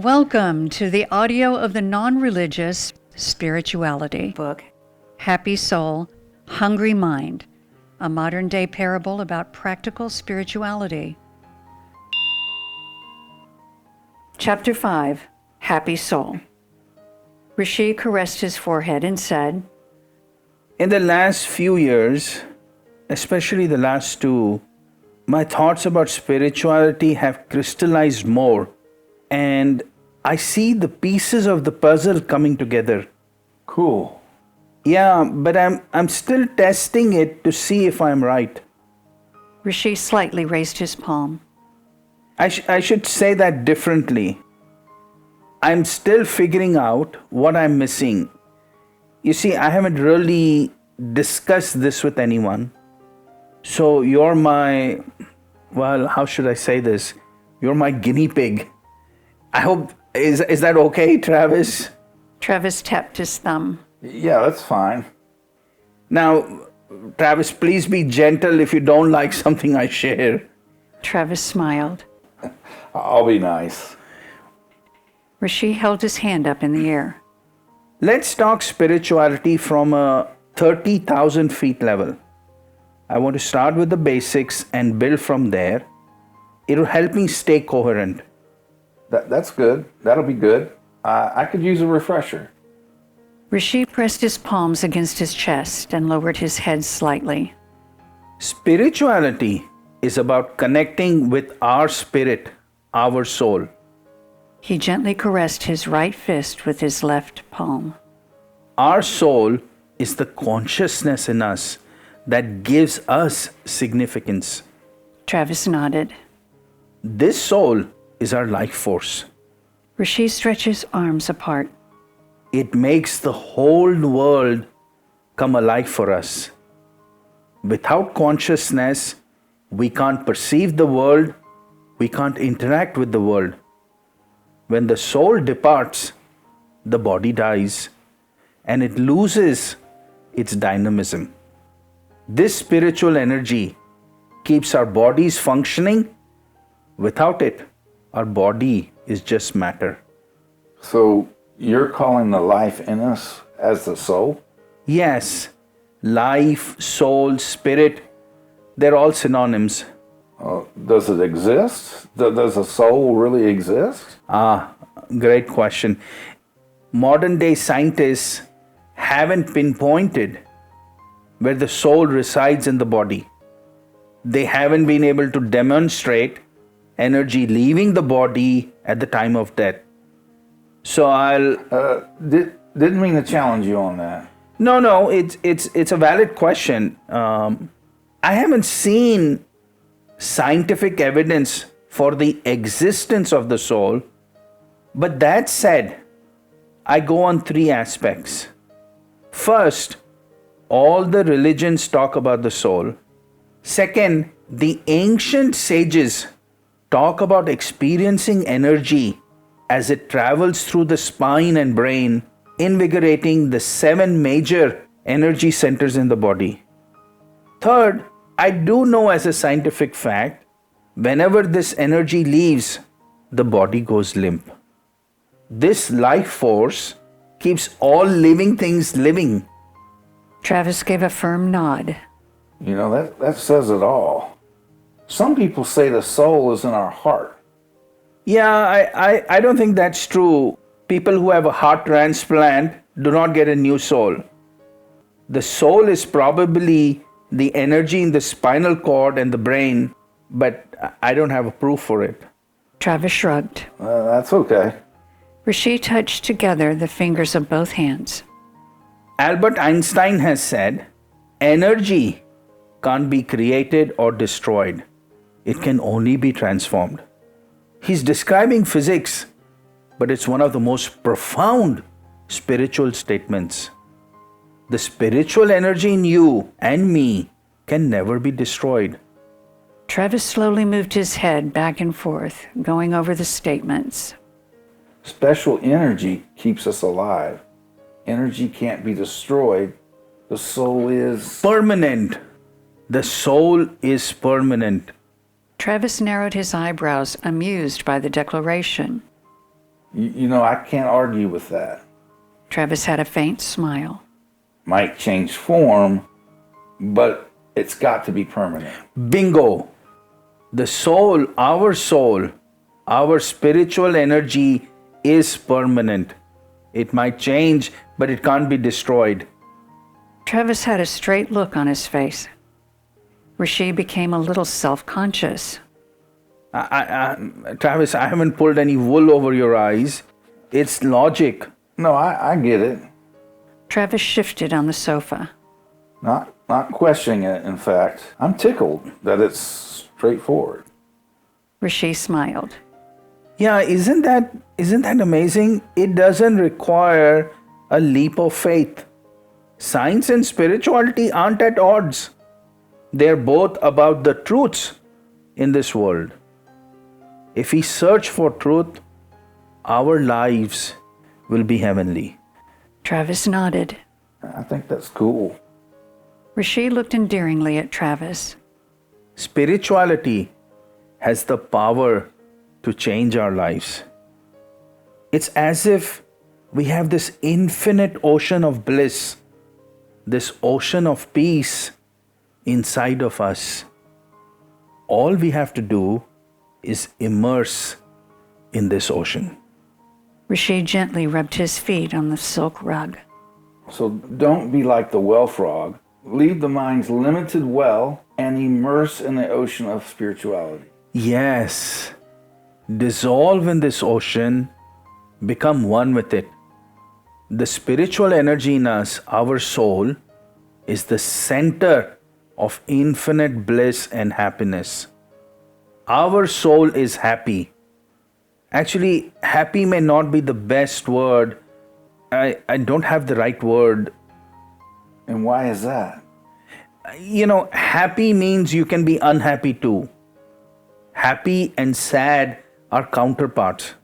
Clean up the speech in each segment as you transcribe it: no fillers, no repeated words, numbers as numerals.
Welcome to the audio of the non-religious spirituality book, Happy Soul, Hungry Mind, a modern-day parable about practical spirituality. Chapter 5, Happy Soul. Rishi caressed his forehead and said, In the last few years, especially the last two, my thoughts about spirituality have crystallized more, and I see the pieces of the puzzle coming together. Cool. Yeah, but I'm still testing it to see if I'm right. Rishi slightly raised his palm. I should say that differently. I'm still figuring out what I'm missing. You see, I haven't really discussed this with anyone. So you're my, well, how should I say this? You're my guinea pig. I hope, is that okay, Travis? Travis tapped his thumb. Yeah, that's fine. Now, Travis, please be gentle if you don't like something I share. Travis smiled. I'll be nice. Rishi held his hand up in the air. Let's talk spirituality from a 30,000 feet level. I want to start with the basics and build from there. It'll help me stay coherent. That's good. That'll be good. I could use a refresher. Rishi pressed his palms against his chest and lowered his head slightly. Spirituality is about connecting with our spirit, our soul. He gently caressed his right fist with his left palm. Our soul is the consciousness in us that gives us significance. Travis nodded. This soul is our life force. Rishi stretched his arms apart. It makes the whole world come alive for us. Without consciousness, we can't perceive the world, we can't interact with the world. When the soul departs, the body dies and it loses its dynamism. This spiritual energy keeps our bodies functioning. Without it, our body is just matter. So you're calling the life in us as the soul? Yes, life, soul, spirit, they're all synonyms. Does it exist? Does a soul really exist? Great question. Modern day scientists haven't pinpointed where the soul resides in the body. They haven't been able to demonstrate energy leaving the body at the time of death. So Didn't mean to challenge you on that. No, it's a valid question. I haven't seen scientific evidence for the existence of the soul, but that said, I go on three aspects. First, all the religions talk about the soul. Second, the ancient sages talk about experiencing energy as it travels through the spine and brain, invigorating the 7 major energy centers in the body. Third, I do know as a scientific fact, whenever this energy leaves, the body goes limp. This life force keeps all living things living. Travis gave a firm nod. You know, that says it all. Some people say the soul is in our heart. Yeah, I don't think that's true. People who have a heart transplant do not get a new soul. The soul is probably the energy in the spinal cord and the brain, but I don't have a proof for it. Travis shrugged. That's okay. Rishi touched together the fingers of both hands. Albert Einstein has said, energy can't be created or destroyed. It can only be transformed. He's describing physics, but it's one of the most profound spiritual statements. The spiritual energy in you and me can never be destroyed. Travis slowly moved his head back and forth, going over the statements. Special energy keeps us alive. Energy can't be destroyed. The soul is permanent. The soul is permanent. Travis narrowed his eyebrows, amused by the declaration. I can't argue with that. Travis had a faint smile. Might change form, but it's got to be permanent. Bingo! The soul, our spiritual energy is permanent. It might change, but it can't be destroyed. Travis had a straight look on his face. Rishi became a little self-conscious. Travis, I haven't pulled any wool over your eyes. It's logic. No, I get it. Travis shifted on the sofa. Not questioning it, in fact. I'm tickled that it's straightforward. Rishi smiled. Yeah, isn't that amazing? It doesn't require a leap of faith. Science and spirituality aren't at odds. They're both about the truths in this world. If we search for truth, our lives will be heavenly. Travis nodded. I think that's cool. Rishi looked endearingly at Travis. Spirituality has the power to change our lives. It's as if we have this infinite ocean of bliss, this ocean of peace inside of us. All we have to do is immerse in this ocean. Rishi gently rubbed his feet on the silk rug. So don't be like the well frog. Leave the mind's limited well and immerse in the ocean of spirituality. Yes. Dissolve in this ocean, become one with it. The spiritual energy in us, our soul, is the center of infinite bliss and happiness. Our soul is happy. Actually, happy may not be the best word. I don't have the right word. And why is that? Happy means you can be unhappy too. Happy and sad are counterparts.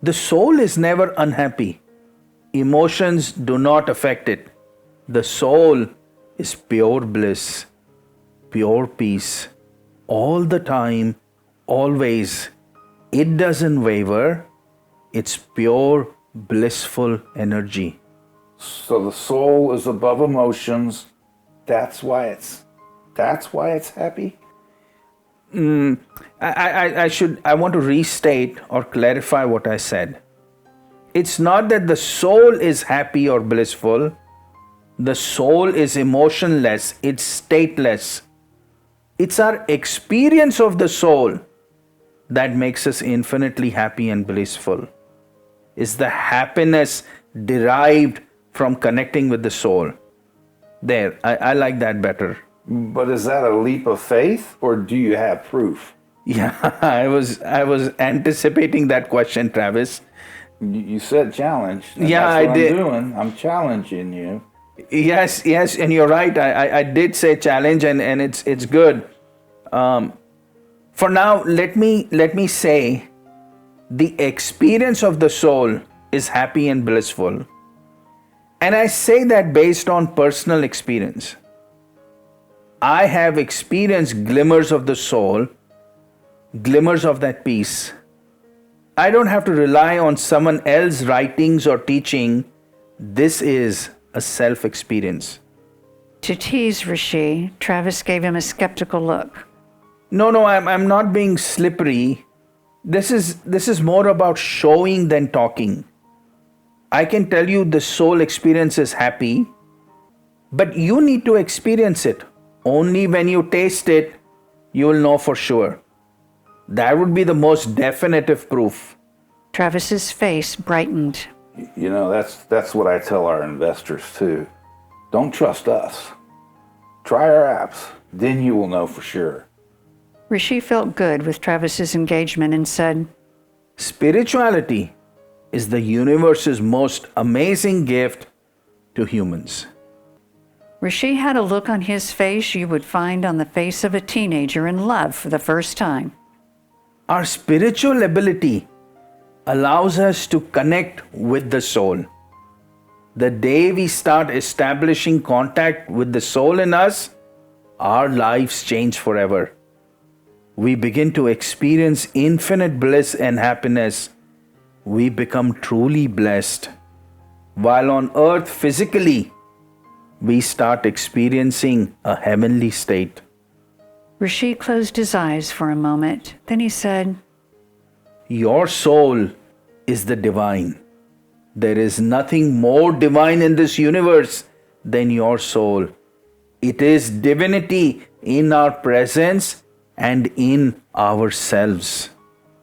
The soul is never unhappy. Emotions do not affect it. The soul is pure bliss, pure peace, all the time, always. It doesn't waver. It's pure, blissful energy. So the soul is above emotions. That's why it's happy? I want to restate or clarify what I said. It's not that the soul is happy or blissful. The soul is emotionless. It's stateless. It's our experience of the soul that makes us infinitely happy and blissful. It's the happiness derived from connecting with the soul. There, I like that better. But is that a leap of faith, or do you have proof? Yeah, I was anticipating that question, Travis. You said challenge. Yeah, that's what I did. I'm doing. I'm challenging you. Yes, and you're right. I did say challenge, and it's good. For now, let me say, the experience of the soul is happy and blissful, and I say that based on personal experience. I have experienced glimmers of the soul, glimmers of that peace. I don't have to rely on someone else's writings or teaching. This is a self-experience. To tease Rishi, Travis gave him a skeptical look. No, I'm not being slippery. This is more about showing than talking. I can tell you the soul experience is happy, but you need to experience it. Only when you taste it, you will know for sure. That would be the most definitive proof. Travis's face brightened. That's what I tell our investors too. Don't trust us. Try our apps, then you will know for sure. Rishi felt good with Travis's engagement and said, Spirituality is the universe's most amazing gift to humans. Rishi had a look on his face you would find on the face of a teenager in love for the first time. Our spiritual ability allows us to connect with the soul. The day we start establishing contact with the soul in us, our lives change forever. We begin to experience infinite bliss and happiness we become truly blessed. While on earth physically, we start experiencing a heavenly state. Rishi closed his eyes for a moment. Then he said, Your soul is the divine. There is nothing more divine in this universe than your soul. It is divinity in our presence and in ourselves.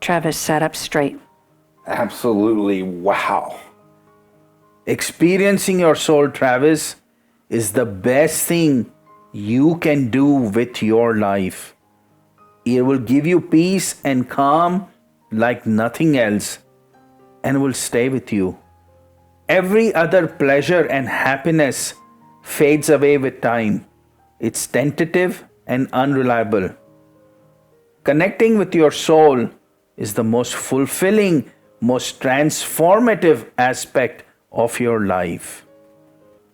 Travis sat up straight. Absolutely wow. Experiencing your soul, Travis, is the best thing you can do with your life. It will give you peace and calm like nothing else and will stay with you. Every other pleasure and happiness fades away with time. It's tentative and unreliable. Connecting with your soul is the most fulfilling, most transformative aspect of your life.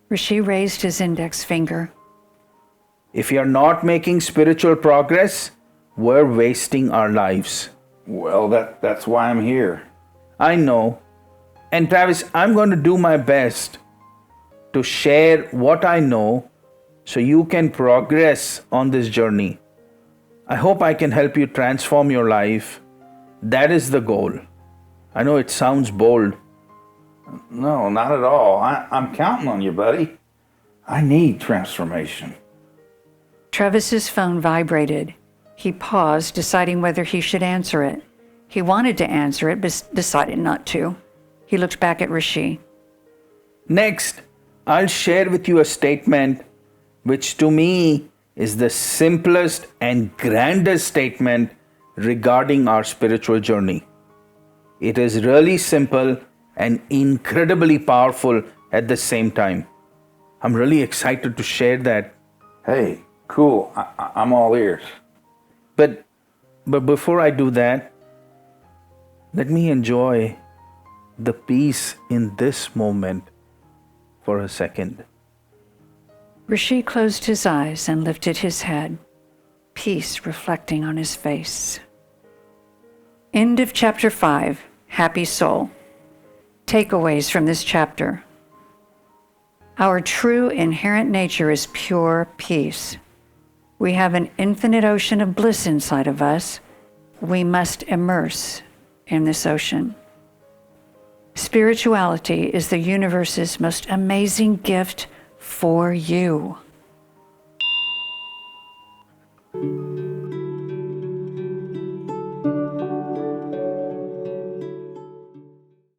Rishi raised his index finger. If you're not making spiritual progress, we're wasting our lives. Well, that's why I'm here. I know. And Travis, I'm going to do my best to share what I know so you can progress on this journey. I hope I can help you transform your life. That is the goal. I know it sounds bold. No, not at all. I'm counting on you, buddy. I need transformation. Travis's phone vibrated. He paused, deciding whether he should answer it. He wanted to answer it, but decided not to. He looked back at Rishi. Next, I'll share with you a statement which to me is the simplest and grandest statement regarding our spiritual journey. It is really simple and incredibly powerful at the same time. I'm really excited to share that. Hey, cool. I'm all ears. But before I do that, let me enjoy the peace in this moment for a second. Rishi closed his eyes and lifted his head, peace reflecting on his face. End of Chapter 5, Happy Soul. Takeaways from this chapter. Our true inherent nature is pure peace. We have an infinite ocean of bliss inside of us. We must immerse in this ocean. Spirituality is the universe's most amazing gift for you.